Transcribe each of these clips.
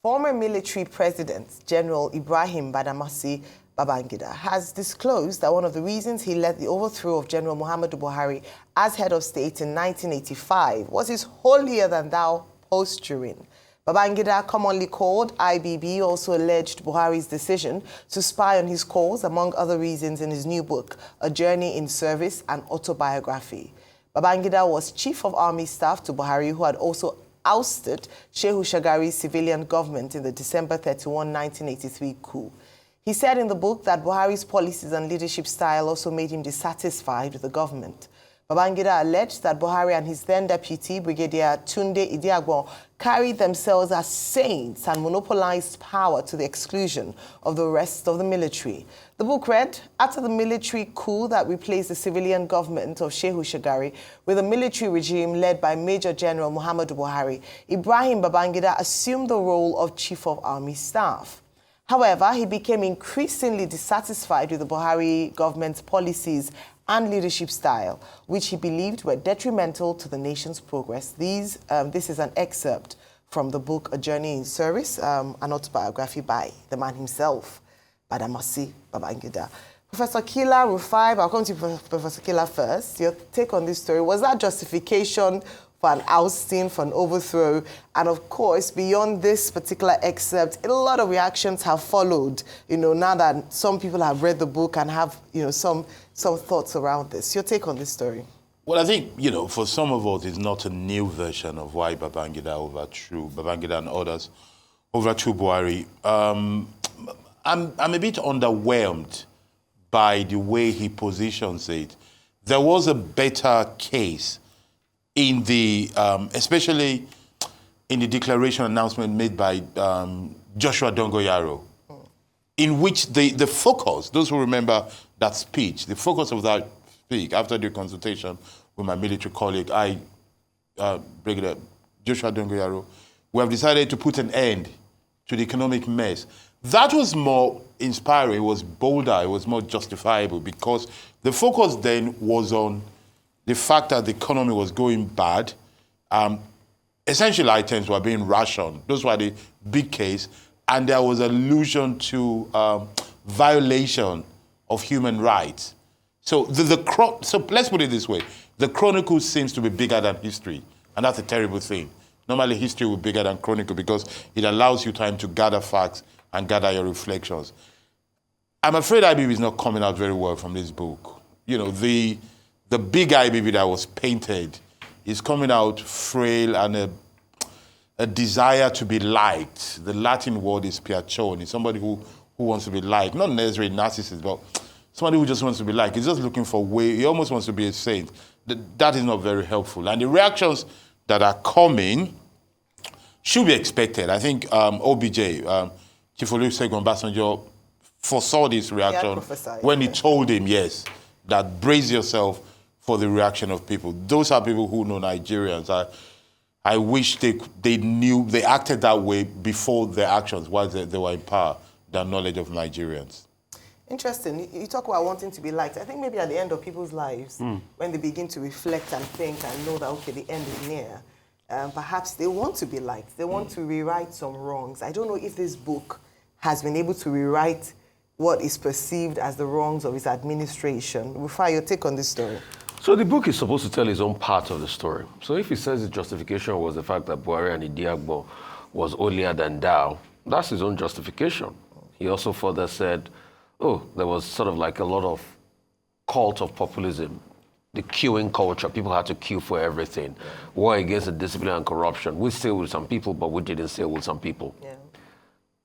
Former military president, General Ibrahim Badamasi Babangida, has disclosed that one of the reasons he led the overthrow of General Muhammadu Buhari as head of state in 1985 was his holier-than-thou posturing. Babangida, commonly called IBB, also alleged Buhari's decision to spy on his cause, among other reasons, in his new book, A Journey in Service, an Autobiography. Babangida was chief of army staff to Buhari, who had also ousted Shehu Shagari's civilian government in the December 31, 1983 coup. He said in the book that Buhari's policies and leadership style also made him dissatisfied with the government. Babangida alleged that Buhari and his then-deputy, Brigadier Tunde Idiagbon, carried themselves as saints and monopolized power to the exclusion of the rest of the military. The book read, after the military coup that replaced the civilian government of Shehu Shagari with a military regime led by Major General Muhammadu Buhari, Ibrahim Babangida assumed the role of Chief of Army Staff. However, he became increasingly dissatisfied with the Buhari government's policies and leadership style, which he believed were detrimental to the nation's progress. This is an excerpt from the book A Journey in Service, an autobiography by the man himself, Badamasi Babangida. Professor Kila Rufai, I'll come to Professor Kila first. Your take on this story, was that justification for an ousting, for an overthrow? And of course, beyond this particular excerpt, a lot of reactions have followed, now that some people have read the book and have, some thoughts around this. Your take on this story? Well, I think, for some of us, it's not a new version of why Babangida and others overthrew Buhari. I'm a bit underwhelmed by the way he positions it. There was a better case in the, especially in the declaration announcement made by Joshua Dongoyaro, in which the focus, those who remember that speech, the focus of that speech after the consultation with my military colleague, Brigadier Joshua Dongoyaro, we have decided to put an end to the economic mess. That was more inspiring, it was bolder, it was more justifiable, because the focus then was on the fact that the economy was going bad. Essential items were being rationed. Those were the big case. And there was allusion to violation of human rights. So, so let's put it this way. The chronicle seems to be bigger than history. And that's a terrible thing. Normally, history will be bigger than chronicle because it allows you time to gather facts and gather your reflections. I'm afraid IBB is not coming out very well from this book. The big IBB that was painted is coming out frail and a desire to be liked. The Latin word is piacione. It's somebody who wants to be liked. Not necessarily narcissist, but somebody who just wants to be liked. He's just looking for way. He almost wants to be a saint. That is not very helpful. And the reactions that are coming should be expected. I think OBJ, Chief Olusegun Obasanjo, foresaw this reaction when he told him, yes, that brace yourself for the reaction of people. Those are people who know Nigerians. I wish they knew, they acted that way before their actions, while they were in power, their knowledge of Nigerians. Interesting. You talk about wanting to be liked. I think maybe at the end of people's lives, when they begin to reflect and think and know that, okay, the end is near, perhaps they want to be liked. They want to rewrite some wrongs. I don't know if this book has been able to rewrite what is perceived as the wrongs of his administration. Rufai, your take on this story? So the book is supposed to tell his own part of the story. So if he says his justification was the fact that Buhari and Idiagbon was holier than thou, that's his own justification. He also further said, there was sort of like a lot of cult of populism, the queuing culture. People had to queue for everything. War against the discipline and corruption. We stayed with some people, but we didn't stay with some people. Yeah.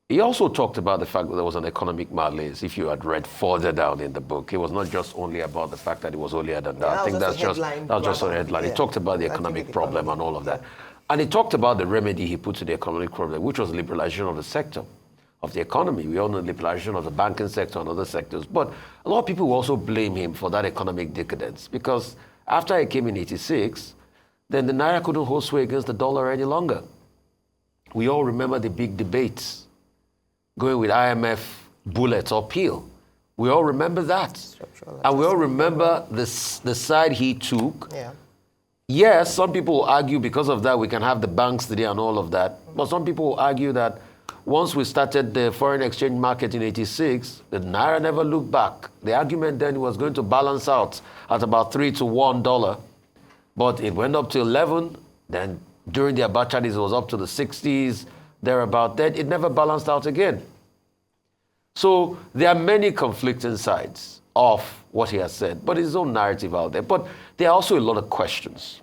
He also talked about the fact that there was an economic malaise. If you had read further down in the book, it was not just only about the fact that it was holier than that. I think that's just a headline. Yeah. He talked about the economic problem and all of that. And he talked about the remedy he put to the economic problem, which was liberalization of the sector, of the economy. We all know liberalization of the banking sector and other sectors. But a lot of people also blame him for that economic decadence, because after he came in 86, then the Naira couldn't hold sway against the dollar any longer. We all remember the big debates going with IMF bullets or peel. We all remember that. And we all remember the side he took. Yeah. Yes, some people will argue because of that we can have the banks today and all of that. But some people will argue that once we started the foreign exchange market in 86, the Naira never looked back. The argument then was going to balance out at about $3 to $1, but it went up to 11. Then during the Abacha days, it was up to the 60s, thereabout. Then it never balanced out again. So there are many conflicting sides of what he has said, but his own narrative out there. But there are also a lot of questions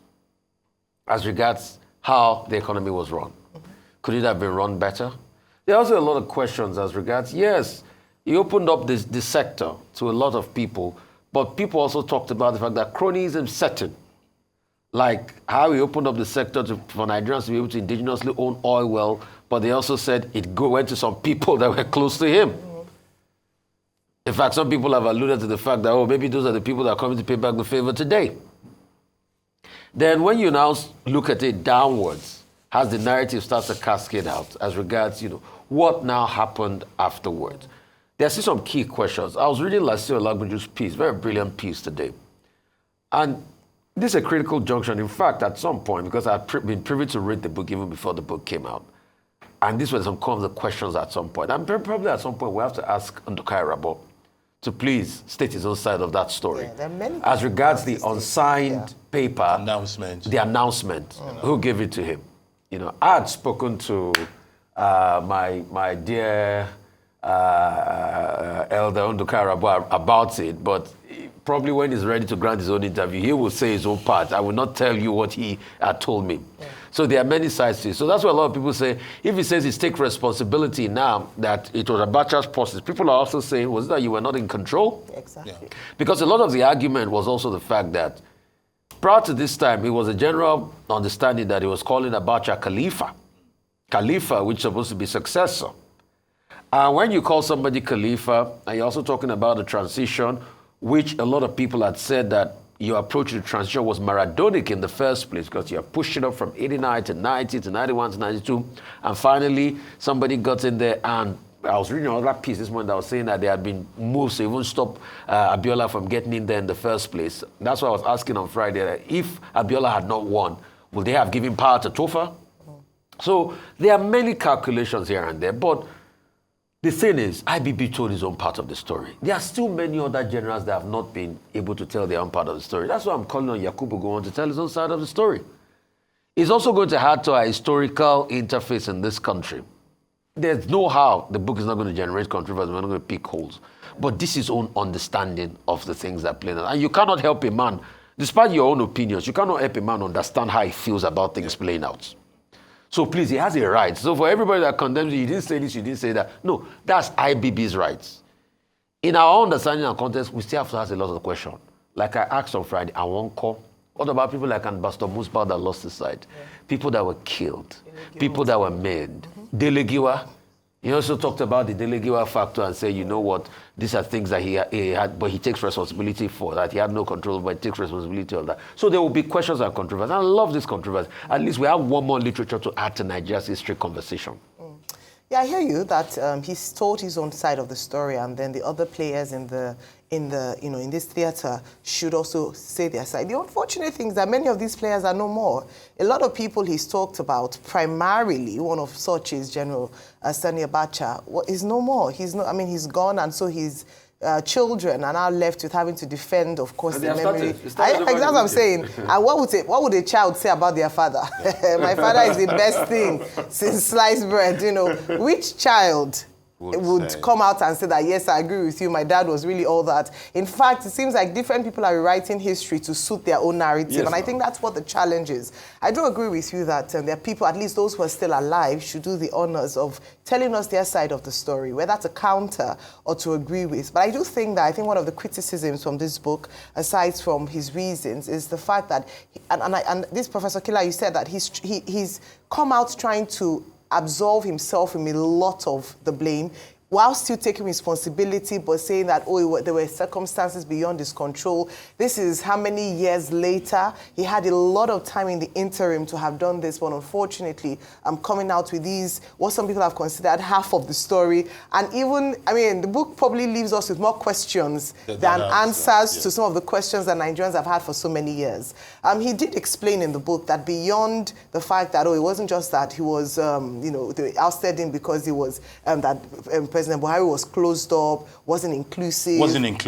as regards how the economy was run. Could it have been run better? There are also a lot of questions as regards, yes, he opened up this sector to a lot of people, but people also talked about the fact that cronyism set in. Like how he opened up the sector for Nigerians to be able to indigenously own oil well, but they also said it went to some people that were close to him. In fact, some people have alluded to the fact that, oh, maybe those are the people that are coming to pay back the favor today. Then when you now look at it downwards, as the narrative starts to cascade out as regards, what now happened afterwards. There are still some key questions. I was reading Lasio Olagbeju's piece, very brilliant piece today. And this is a critical junction. In fact, at some point, because I've been privy to read the book even before the book came out, and these were some of the questions at some point. And probably at some point, we have to ask Ndukai Rabo to please state his own side of that story. Yeah, there are many as regards the unsigned paper, the announcement, who gave it to him. I had spoken to my dear Elder Ndukai Rabo about it, but probably when he's ready to grant his own interview, he will say his own part. I will not tell you what he had told me. Yeah. So there are many sides to it. So that's why a lot of people say, if he says he's take responsibility now that it was Abacha's process, people are also saying, was it that you were not in control? Exactly. Yeah. Because a lot of the argument was also the fact that prior to this time, it was a general understanding that he was calling Abacha Khalifa, which is supposed to be successor. And when you call somebody Khalifa, and you're also talking about the transition, which a lot of people had said that your approach to the transition was Maradonic in the first place because you are pushing up from 89 to 90 to 91 to 92. And finally, somebody got in there, and I was reading another piece this morning that was saying that there had been moves to even stop Abiola from getting in there in the first place. That's why I was asking on Friday, that if Abiola had not won, would they have given power to Tofa? So there are many calculations here and there, but the thing is, IBB told his own part of the story. There are still many other generals that have not been able to tell their own part of the story. That's why I'm calling on Yakubu Gowon to tell his own side of the story. It's also going to add to our historical interface in this country. There's no how the book is not going to generate controversy. We're not going to pick holes. But this is his own understanding of the things that play out. And you cannot help a man, despite your own opinions, you cannot help a man understand how he feels about things playing out. So please, he has a right. So for everybody that condemns you didn't say this, you didn't say that. No, that's IBB's rights. In our understanding and context, we still have to ask a lot of questions. Like I asked on Friday, I won't call. What about people like Ambassador Musba that lost his sight? Yeah. People that were killed. People that were maimed. Delegiwa. He also talked about the Delegiwa factor and said, you know what, these are things that he had, but he takes responsibility for that. He had no control, but he takes responsibility on that. So there will be questions and controversy. And I love this controversy. At least we have one more literature to add to Nigeria's history conversation. Yeah, I hear you that he's told his own side of the story, and then the other players in this theater should also say their side. The unfortunate thing is that many of these players are no more. A lot of people he's talked about, primarily one of such is General Sani Abacha, is no more. He's gone, and so his children are now left with having to defend, of course, the memory. That's what I'm saying. And what would a child say about their father? My father is the best thing since sliced bread. Which child would come out and say that, yes, I agree with you, my dad was really all that. In fact, it seems like different people are rewriting history to suit their own narrative. Yes, and I think that's what the challenge is. I do agree with you that there are people, at least those who are still alive, should do the honors of telling us their side of the story, whether to counter or to agree with. But I do think that, one of the criticisms from this book, aside from his reasons, is the fact that, and this Professor Killer, you said that he's come out trying to absolve himself from a lot of the blame. while still taking responsibility, but saying that, there were circumstances beyond his control. This is how many years later. He had a lot of time in the interim to have done this, but unfortunately, I'm coming out with these, what some people have considered half of the story. And even, the book probably leaves us with more questions than answers to some of the questions that Nigerians have had for so many years. He did explain in the book that beyond the fact that, it wasn't just that he was, they ousted him because he was, President Buhari was closed up, wasn't inclusive.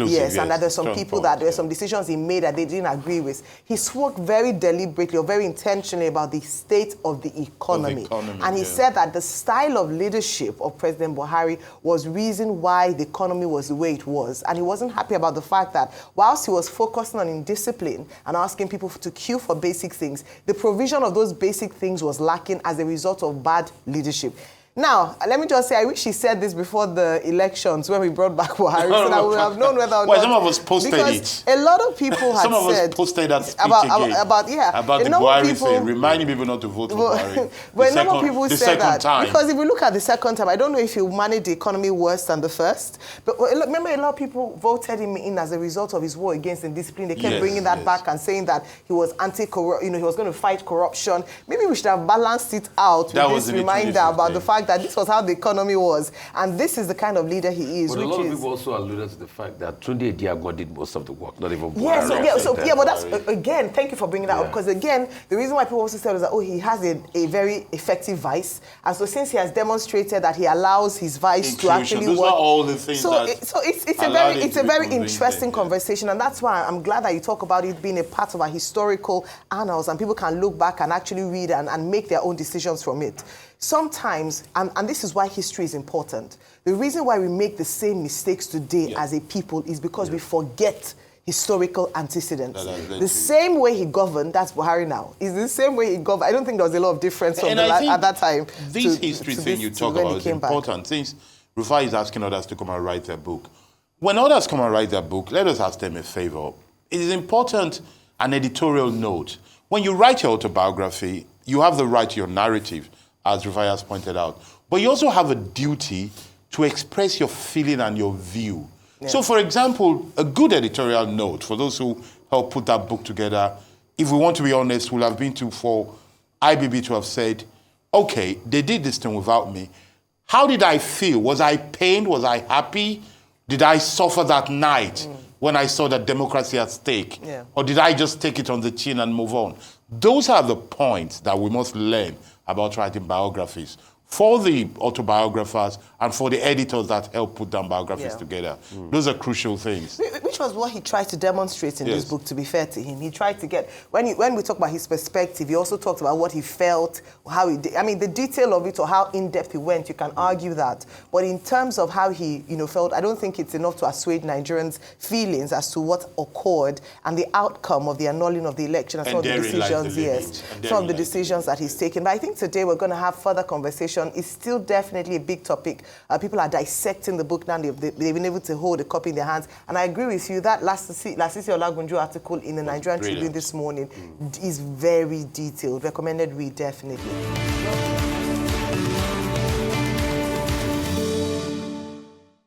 Yes, and that there's some people that there were some decisions he made that they didn't agree with. He spoke very deliberately or very intentionally about the state of the economy. And he said that the style of leadership of President Buhari was reason why the economy was the way it was. And he wasn't happy about the fact that whilst he was focusing on indiscipline and asking people to queue for basic things, the provision of those basic things was lacking as a result of bad leadership. Now, let me just say, I wish he said this before the elections when we brought back Buhari, so that we would have known whether or not. Some of us posted because a lot of people had some of said... us posted that speech about the Buhari thing, reminding people not to vote for Buhari. But a number of people said that. Time. Because if you look at the second time, I don't know if he managed the economy worse than the first, but remember a lot of people voted him in as a result of his war against indiscipline. They kept bringing that back and saying that he was anti-corruption, he was going to fight corruption. Maybe we should have balanced it out with this reminder about the fact that this was how the economy was, and this is the kind of leader he is. But a lot of people also alluded to the fact that Idiagbon did most of the work, not even Buhari. But that's again. Thank you for bringing that up, because again, the reason why people also said was that he has a very effective vice, and so since he has demonstrated that he allows his vice to actually work, all the things it's a very interesting conversation, and that's why I'm glad that you talk about it being a part of our historical annals, and people can look back and actually read and make their own decisions from it. Sometimes, and this is why history is important, the reason why we make the same mistakes today as a people is because we forget historical antecedents. The same way he governed, that's Buhari now, is the same way he governed. I don't think there was a lot of difference at that time. This history thing you talk about is important. Since Rufai is asking others to come and write their book. When others come and write their book, let us ask them a favor. It is important, an editorial note. When you write your autobiography, you have the right to your narrative, as Rufai has pointed out. But you also have a duty to express your feeling and your view. Yeah. So, for example, a good editorial note, for those who helped put that book together, if we want to be honest, will have been for IBB to have said, okay, they did this thing without me. How did I feel? Was I pained? Was I happy? Did I suffer that night when I saw that democracy at stake? Yeah. Or did I just take it on the chin and move on? Those are the points that we must learn about writing biographies for the autobiographers and for the editors that help put down biographies together. Those are crucial things. Which was what he tried to demonstrate in this book, to be fair to him. He tried to get, when we talk about his perspective, he also talked about what he felt, how he did. I mean, the detail of it or how in-depth he went, you can argue that. But in terms of how he felt, I don't think it's enough to assuage Nigerians' feelings as to what occurred and the outcome of the annulling of the election and some of the decisions, some of the decisions that he's taken. But I think today we're going to have further conversation. It's still definitely a big topic. People are dissecting the book now. They've been able to hold a copy in their hands. And I agree with you, that Lasisi Olagunju article in the Nigerian Tribune this morning is very detailed. Recommended read, definitely.